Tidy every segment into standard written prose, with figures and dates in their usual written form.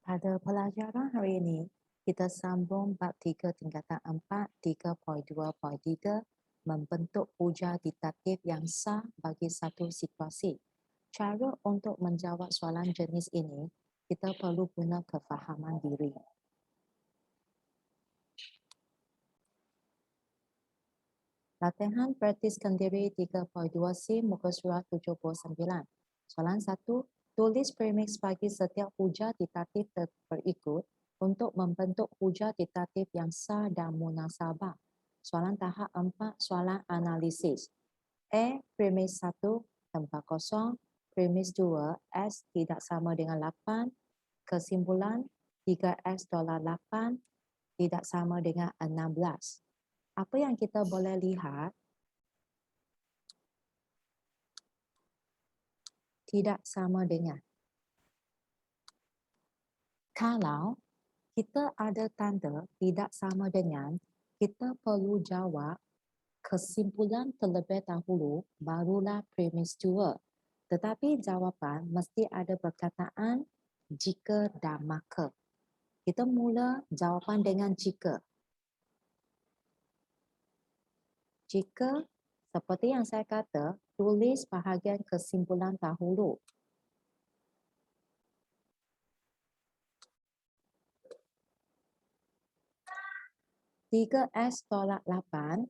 Pada pelajaran hari ini, kita sambung bab 3 tingkatan 4, 3.2.3, membentuk hujah diktatif yang sah bagi satu situasi. Cara untuk menjawab soalan jenis ini, kita perlu guna kefahaman diri. Latihan praktiskan diri 3.2c muka surat 79. Soalan 1. Tulis premis bagi setiap hujah diktatif berikut untuk membentuk hujah diktatif yang sah dan munasabah. Soalan tahap 4. Soalan analisis. A. Premis 1 tempat kosong. Premis 2. S tidak sama dengan 8. Kesimpulan 3X $ 8 tidak sama dengan 16. Apa yang kita boleh lihat? Tidak sama dengan. Kalau kita ada tanda tidak sama dengan, kita perlu jawab kesimpulan terlebih dahulu barulah premis 2. Tetapi jawapan mesti ada perkataan jika dan maka. Kita mula jawapan dengan jika. Jika, seperti yang saya kata, tulis bahagian kesimpulan dahulu. $3 8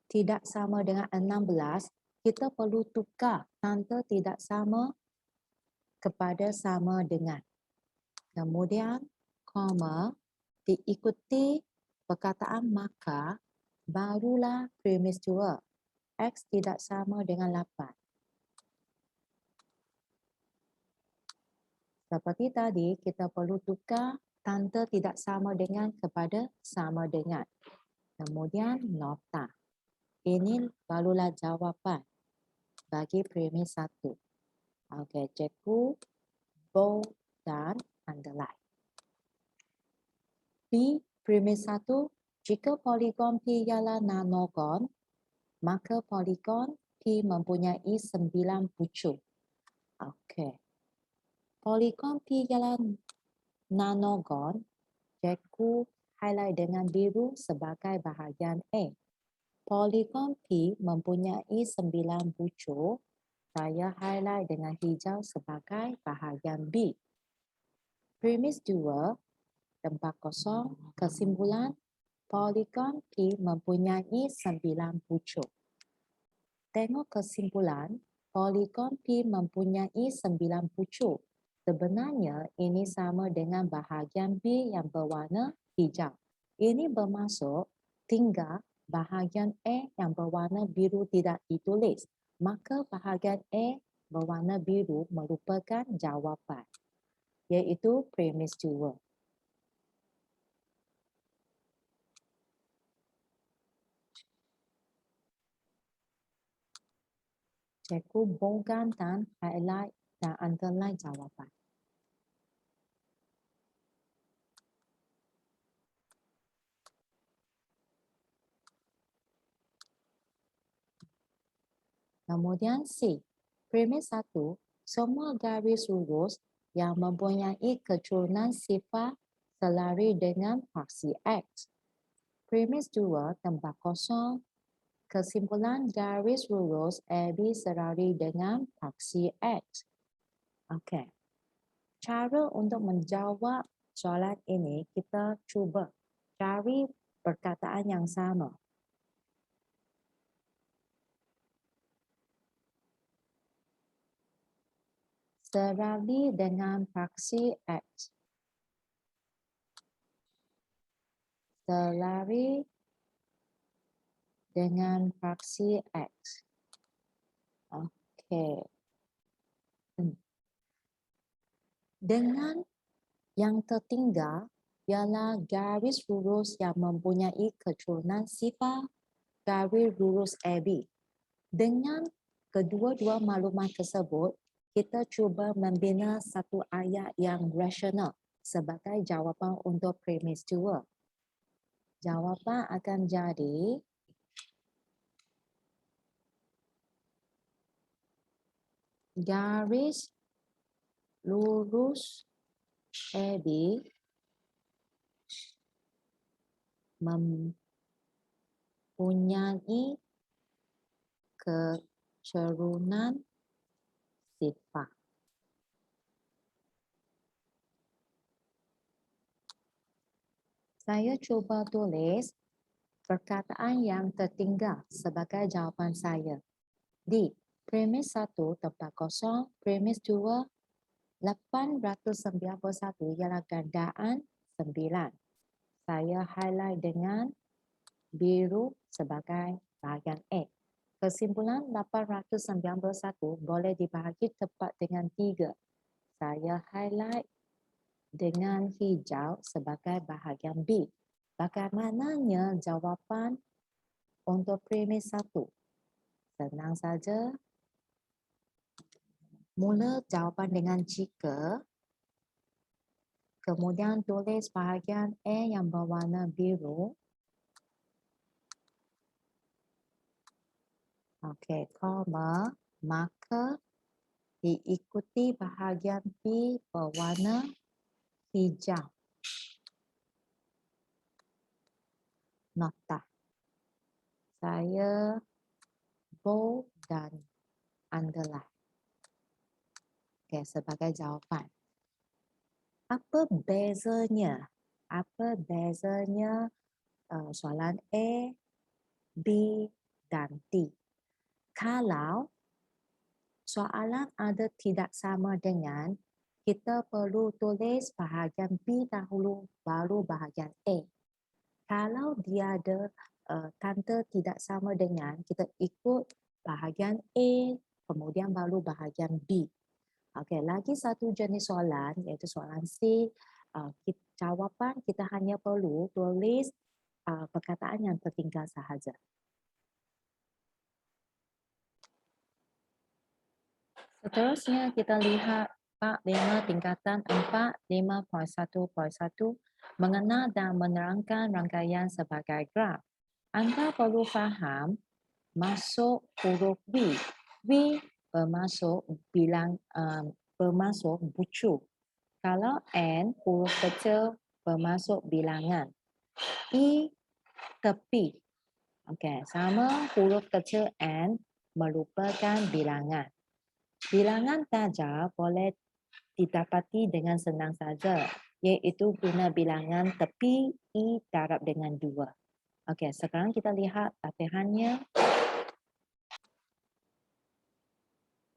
tidak sama dengan 16, kita perlu tukar tanda tidak sama kepada sama dengan. Kemudian, koma, diikuti perkataan maka, barulah premis 2. X tidak sama dengan 8. Seperti tadi, kita perlu tukar tanda tidak sama dengan kepada sama dengan. Kemudian, nota. Ini barulah jawapan bagi premis 1. Okey, cikgu bold dan underline. B, premis 1, jika poligon P ialah nanogon, maka poligon P mempunyai 9 pucuk. Okey. Poligon P ialah nanogon, cikgu highlight dengan biru sebagai bahagian A. Poligon P mempunyai 9 pucuk, saya highlight dengan hijau sebagai bahagian B. Premis 2, tempat kosong, kesimpulan, poligon P mempunyai 9 pucuk. Tengok kesimpulan, poligon P mempunyai 9 pucuk. Sebenarnya ini sama dengan bahagian B yang berwarna hijau. Ini bermaksud tinggal bahagian A yang berwarna biru tidak ditulis. Maka bahagian A berwarna biru merupakan jawapan, iaitu premis 2. Cikgu boldkan dan highlight dan underline jawapan. Kemudian C. Premis 1, semua garis lurus yang mempunyai keturunan sifar selari dengan paksi X. Premis 2, tempat kosong, kesimpulan garis lurus AB selari dengan paksi X. Okey. Cara untuk menjawab soalan ini, kita cuba cari perkataan yang sama. Selari dengan paksi X. Selari dengan paksi X. Okey. Dengan yang tertinggal ialah garis lurus yang mempunyai keturunan sifar garis lurus AB. Dengan kedua-dua maklumat tersebut, kita cuba membina satu ayat yang rasional sebagai jawapan untuk premis 2. Jawapan akan jadi garis lurus AB mempunyai kecerunan sifat. Saya cuba tulis perkataan yang tertinggal sebagai jawapan saya. D. Premis 1 tempat kosong, premis 2 891 ialah gandaan 9. Saya highlight dengan biru sebagai bahagian A. Kesimpulan 891 boleh dibahagi tepat dengan 3. Saya highlight dengan hijau sebagai bahagian B. Bagaimananya jawapan untuk premis 1? Senang saja. Mula jawapan dengan jika, kemudian tulis bahagian A yang berwarna biru. Okey, koma, maka diikuti bahagian B berwarna hijau. Nota. Saya bold dan underline. Okey, sebagai jawapan. Apa bezanya? Apa bezanya soalan A, B dan D? Kalau soalan ada tidak sama dengan, kita perlu tulis bahagian B dahulu baru bahagian A. Kalau dia ada tanda tidak sama dengan, kita ikut bahagian A kemudian baru bahagian B. Okey, lagi satu jenis soalan iaitu soalan C. Jawapan kita hanya perlu tulis perkataan yang tertinggal sahaja. Seterusnya kita lihat Pak 5 tingkatan 4 5.1.1 mengenal dan menerangkan rangkaian sebagai graf. Anda perlu faham masuk huruf V. V bermasuk bermasuk bucu. Kalau N huruf kecil bermasuk bilangan. I tepi. Okey, sama huruf kecil N merupakan bilangan. Bilangan tajam boleh didapati dengan senang saja, iaitu guna bilangan tepi I darab dengan 2. Okey, sekarang kita lihat latihannya.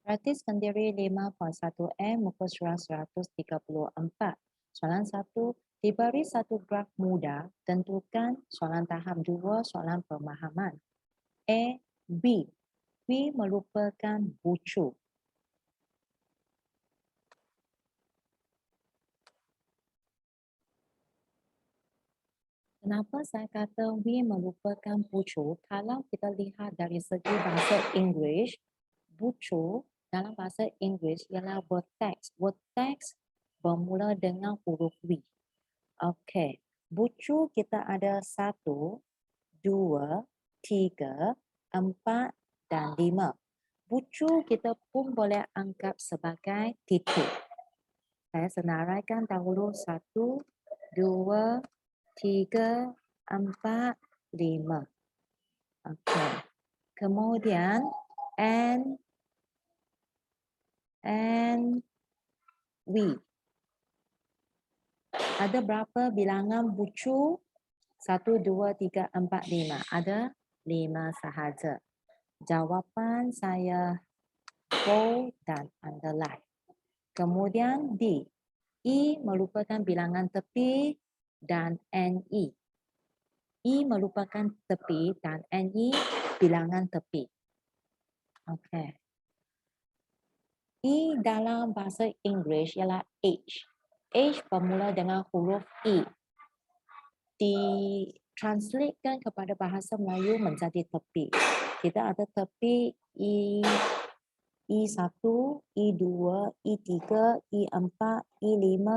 Praktis sendiri 5.1M muka surat 134. Soalan 1, diberi satu graf mudah, tentukan soalan tahap 2 soalan pemahaman. A, B. B merupakan bucu. Kenapa saya kata V merupakan bucu? Kalau kita lihat dari segi bahasa Inggeris, bucu dalam bahasa Inggeris ialah vertex. Vertex bermula dengan huruf V. Okey, bucu kita ada 1, 2, 3, 4 dan 5. Bucu kita pun boleh anggap sebagai titik. Saya senaraikan dahulu 1, 2, 3, 4, 5. Okey. Kemudian N V. Ada berapa bilangan bucu? 1, 2, 3, 4, 5. Ada 5 sahaja. Jawapan saya bold dan underline. Kemudian D. I merupakan bilangan tepi dan NI. I merupakan tepi dan NI bilangan tepi. Okey. I dalam bahasa Inggeris ialah H. H bermula dengan huruf I. Ditranslatekan kepada bahasa Melayu menjadi tepi. Kita ada tepi I1, I2, I3, I4, I5,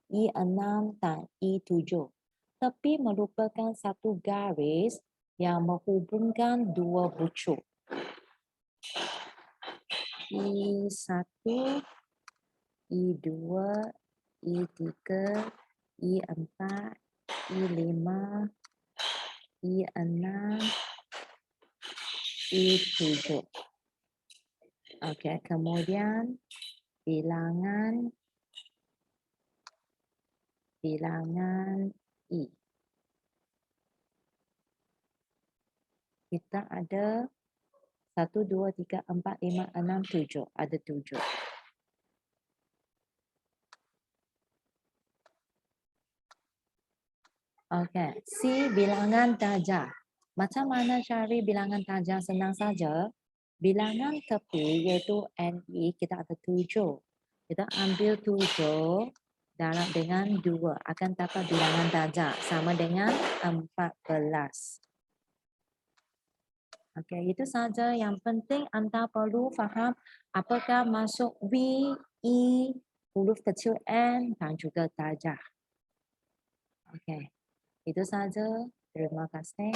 I6 dan I7. Tepi merupakan satu garis yang menghubungkan dua bucu. I1, I2, I3, I4, I5, I6, I7. Okey, kemudian bilangan I. Kita ada 1, 2, 3, 4, 5, 6, 7. Ada 7. Okey, C bilangan darjah. Macam mana cari bilangan darjah? Senang saja. Bilangan tepi iaitu NE kita ada 7. Kita ambil 7 darab dengan 2 akan dapat bilangan darjah sama dengan 14. Okey, itu saja. Yang penting anda perlu faham apakah masuk V, I, huruf kecil N dan juga darjah. Okey, itu saja. Terima kasih.